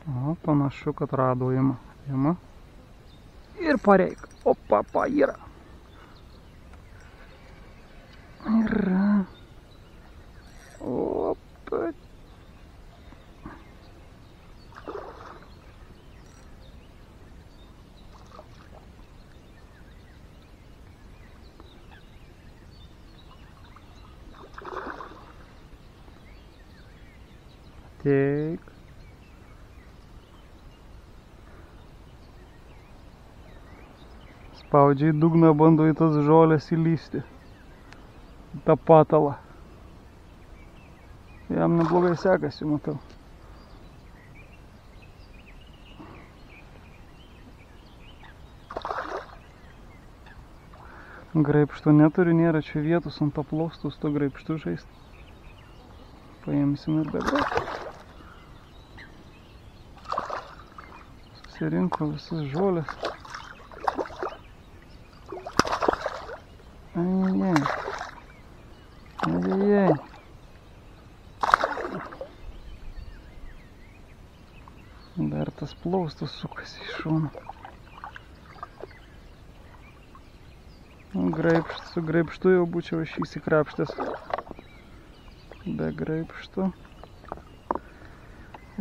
O, panašu, kad rado ima. Ir pareik. Opa, yra. Yra. Opa. Teik. Spaudžia į dugną, bando į tas žolės įlysti. Į tą patalą. Jam neblogai sekasi, matau. Graibšto neturi, nėra čia vietos ant aplaustus to graibštų žaisti. Paimsim ir be graibšto. Susirinko visas žolės. Ai. Dar tas plaustas sukasi į šoną. Su graibštu jau būčiau aš įsikrapštęs. Be graibštų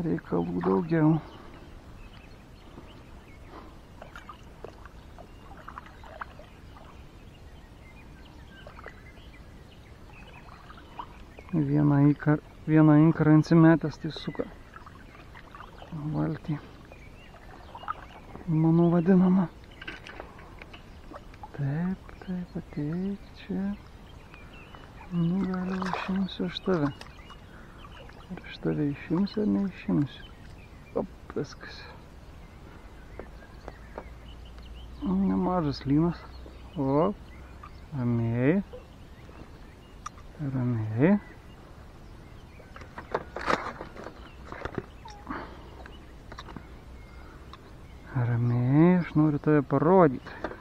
reikalų daugiau. Vieną inkarą atsimetęs, tai suka valtį. Manau vadinama. Taip, ateik čia. Nu, gal išimsiu aš tave. Ar aš tave išimsiu ar neišimsiu? Op, viskas. Nemažas lynas. O, ramiai. Ramiai, aš noriu tave parodyti.